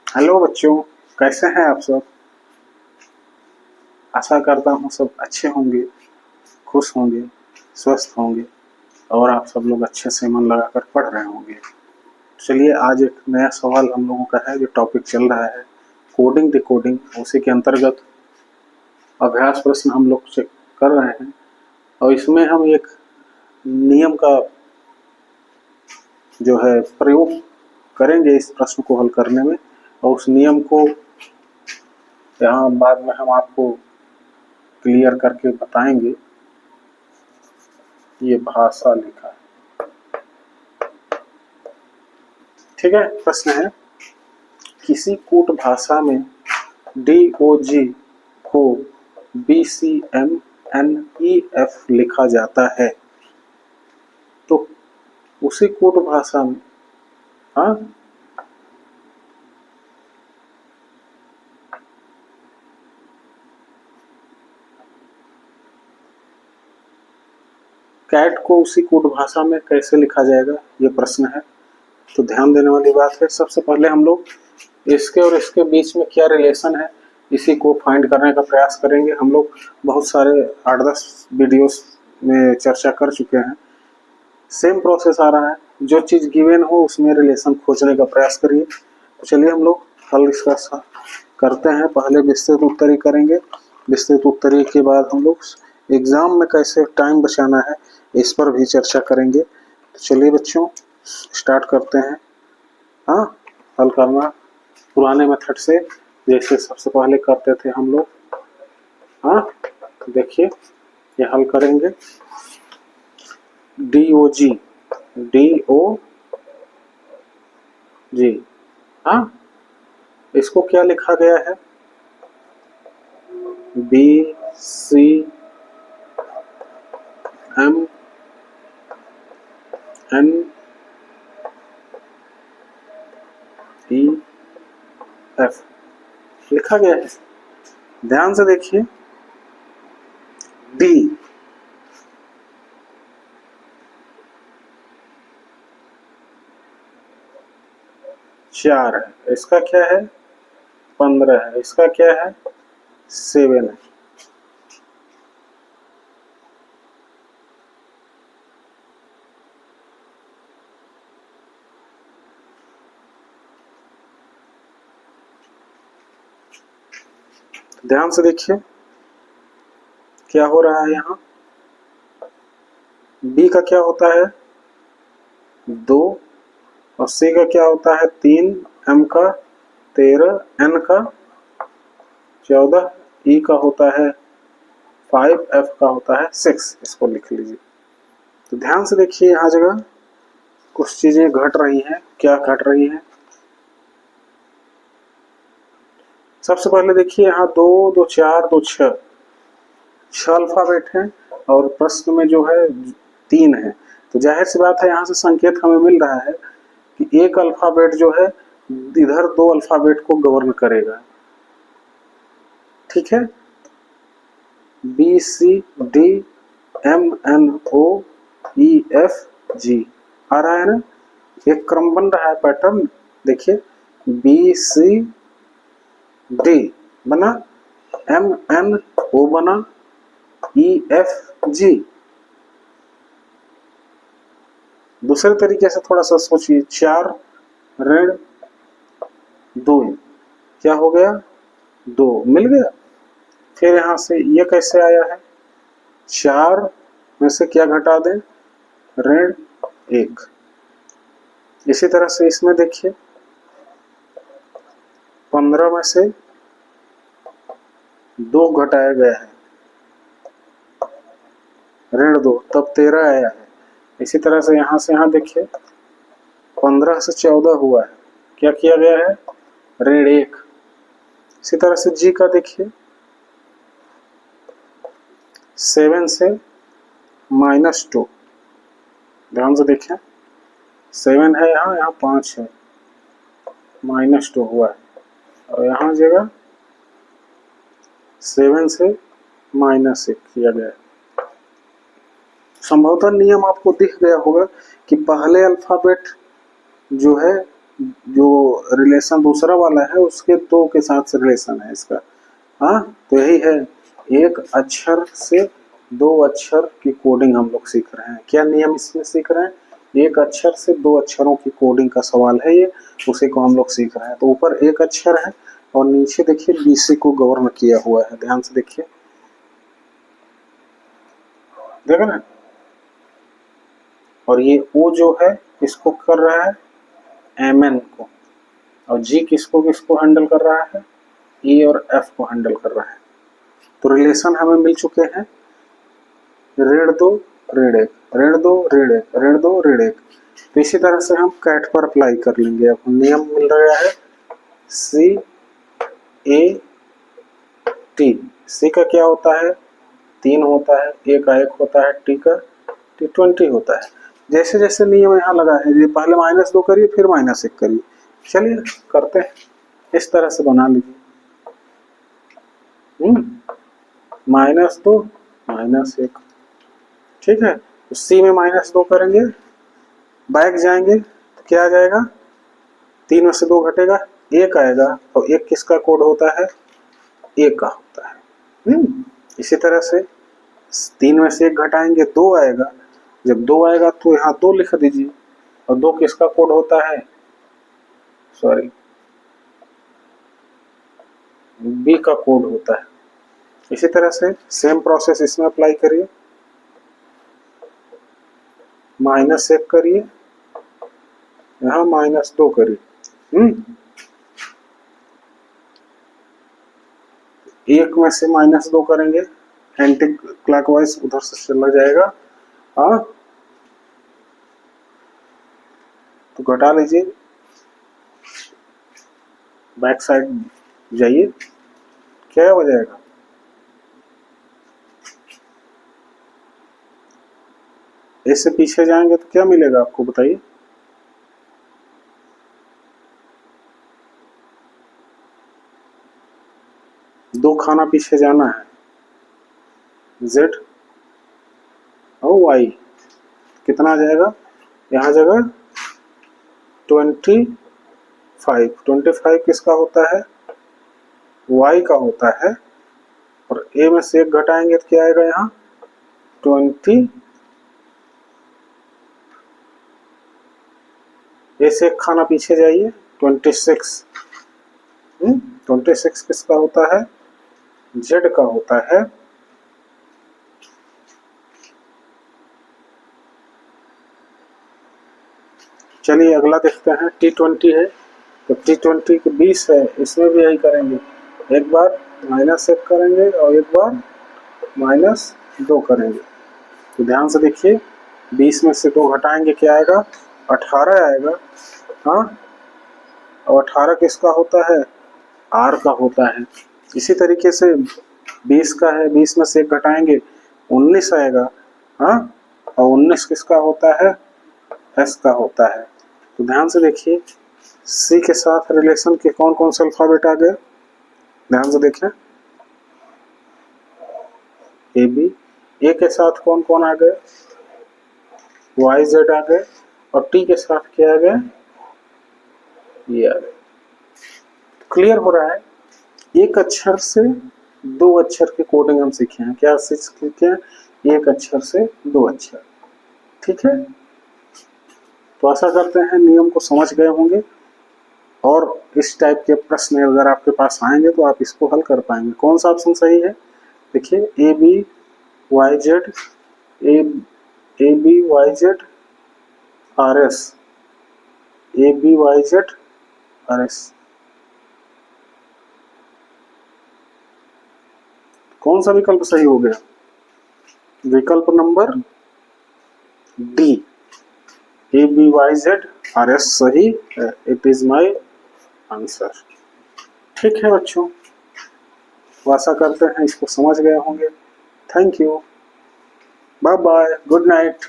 Hello बच्चों, कैसे हैं आप सब। आशा करता हूँ सब अच्छे होंगे, खुश होंगे, स्वस्थ होंगे और आप सब लोग अच्छे से मन लगाकर पढ़ रहे होंगे। चलिए आज एक नया सवाल हम लोगों का है, जो टॉपिक चल रहा है कोडिंग डिकोडिंग, उसी के अंतर्गत अभ्यास प्रश्न हम लोग से कर रहे हैं और इसमें हम एक नियम का जो है प्रयोग करेंगे इस प्रश्न को हल करने में, और उस नियम को यहाँ बाद में हम आपको क्लियर करके बताएंगे। ये भाषा लिखा है, ठीक है। प्रश्न है, किसी कूट भाषा में DOG को BCMNEF लिखा जाता है, तो उसी कूट भाषा में हाँ कैट को उसी कूट भाषा में कैसे लिखा जाएगा, ये प्रश्न है। तो ध्यान देने वाली बात है, सबसे पहले हम लोग इसके और इसके बीच में क्या रिलेशन है, इसी को फाइंड करने का प्रयास करेंगे। हम लोग बहुत सारे 8-10 वीडियोस में चर्चा कर चुके हैं। सेम प्रोसेस आ रहा है, जो चीज़ गिवन हो उसमें रिलेशन खोजने का प्रयास करिए। तो चलिए हम लोग हल इसका करते हैं। पहले विस्तृत उत्तरीय करेंगे, विस्तृत उत्तरीय के बाद हम लोग एग्जाम में कैसे टाइम बचाना है इस पर भी चर्चा करेंगे। तो चलिए बच्चों स्टार्ट करते हैं। हाँ, हल करना पुराने मेथड से, जैसे सबसे पहले करते थे हम लोग। हाँ देखिए, ये हल करेंगे। DOG हाँ, इसको क्या लिखा गया है, BCMNEF लिखा गया है। ध्यान से देखिए, D 4 है, इसका क्या है 15 है, इसका क्या है 7 है। ध्यान से देखिए क्या हो रहा है यहाँ। B का क्या होता है 2 और C का क्या होता है 3, M का 13, N का 14, E का होता है 5, F का होता है 6। इसको लिख लीजिए। तो ध्यान से देखिए, यहाँ जगह कुछ चीजें घट रही हैं। क्या घट रही है, सबसे पहले देखिए यहाँ 2 2 4 2 6 अल्फाबेट हैं और प्रश्न में जो है 3 है। तो जाहिर सी बात है, यहाँ से संकेत हमें मिल रहा है कि एक अल्फाबेट जो है इधर 2 अल्फाबेट को गवर्न करेगा। ठीक है, BCDMNOEFG आ रहा है ना, एक क्रम बन रहा है, पैटर्न देखिए। BCD बना, MNO बना, EFG। दूसरे तरीके से थोड़ा सा सोचिए, 4 ऋण 2, क्या हो गया 2 मिल गया। फिर यहां से ये कैसे आया है, 4 में से क्या घटा दें ऋण 1। इसी तरह से इसमें देखिए 15 में से 2 घटाया गया है ऋण 2, तब 13 आया है। इसी तरह से यहाँ देखिए 15 से 14 हुआ है, क्या किया गया है ऋण 1। इसी तरह से जी का देखिए 7 से -2, ध्यान से देखें 7 है यहाँ 5 है, -2 हुआ है। और यहाँ जगह 7 से -1 किया गया है। संभवतः नियम आपको दिख गया होगा कि पहले अल्फाबेट जो है जो रिलेशन दूसरा वाला है उसके दो के साथ से रिलेशन है इसका। हाँ, तो यही है, एक अक्षर से दो अक्षर की कोडिंग हम लोग सीख रहे हैं। क्या नियम इसमें सीख रहे हैं? एक अक्षर से दो अक्षरों की कोडिंग का सवाल है ये, उसी को हम लोग सीख रहे हैं। तो ऊपर एक अक्षर है और नीचे देखिए बीसी को गवर्न किया हुआ है, ध्यान से देखिए, देखा ना। और ये ओ जो है इसको कर रहा है एमएन को, और जी किसको किसको हैंडल कर रहा है? ई और एफ को हैंडल कर रहा है। तो रिलेशन हमें मिल चुके हैं, ऋण दो ऋण एक, ऋण दो ऋण एक, ऋण दो ऋण एक। तो इसी तरह से हम कैट पर अप्लाई कर लेंगे। अब नियम मिल रहा है सी ए टी। सी का क्या होता है? 3 होता है, ए का 1 होता है, टी का T20 होता है। जैसे जैसे नियम यहाँ लगा है, ये पहले -2 करिए फिर -1 करिए। चलिए करते हैं, इस तरह से बना लीजिए। -2 -1, ठीक है। तो सी में -2 करेंगे, बैक जाएंगे तो क्या आ जाएगा? 3 में से 2 घटेगा, 1 आएगा। और 1 किसका कोड होता है? 1 का होता है। इसी तरह से 3 में से 1 घटाएंगे, 2 आएगा। जब 2 आएगा तो यहाँ 2 लिख दीजिए। और 2 किसका कोड होता है? सॉरी, बी का कोड होता है। इसी तरह से सेम प्रोसेस इसमें अप्लाई करिए, -1 करिए, यहाँ -2 करिए। 1 में से -2 करेंगे, एंटी क्लॉकवाइज उधर से चला जाएगा। हाँ, तो घटा लीजिए, बैक साइड जाइए, क्या हो जाएगा? इससे पीछे जाएंगे तो क्या मिलेगा आपको, बताइए? दो खाना पीछे जाना है, Z और Y, कितना आ जाएगा? यहाँ जगह 25। 25 किसका होता है? Y का होता है। और A में से 1 घटाएंगे तो क्या आएगा यहाँ? 20। A से 1 खाना पीछे जाइए, 26। 26 किसका होता है? Z का होता है। चलिए अगला देखते हैं, T20 है तो T20 के 20 है, इसमें भी यही करेंगे। एक बार -1 करेंगे और एक बार -2 करेंगे। तो ध्यान से देखिए, 20 में से 2 घटाएंगे, क्या आएगा? 18 आएगा। हाँ, और 18 किसका होता है? R का होता है। इसी तरीके से 20 का है, 20 में से 1 घटाएंगे, 19 आएगा। हाँ, और 19 किसका होता है? S का होता है। तो ध्यान से देखिए, C के साथ रिलेशन के कौन कौन से अल्फाबेट आ गए? ध्यान से देखें, AB। A के साथ कौन कौन आ गए? YZ आ गए। और T के साथ क्या आ गए? ये आ गए। क्लियर हो रहा है? एक अक्षर से दो अक्षर की कोडिंग हम सीखे हैं। क्या सीखे हैं? एक अक्षर से दो अक्षर, ठीक है। तो आशा करते हैं नियम को समझ गए होंगे, और इस टाइप के प्रश्न अगर आपके पास आएंगे तो आप इसको हल कर पाएंगे। कौन सा ऑप्शन सही है? देखिए, ABYZ, ABYZ RS, ABYZ RS, कौन सा विकल्प सही हो गया? विकल्प नंबर डी, ABYZ RS सही है। It is my answer. ठीक है बच्चों, तो आशा करते हैं इसको समझ गए होंगे। Thank you, bye bye, good night.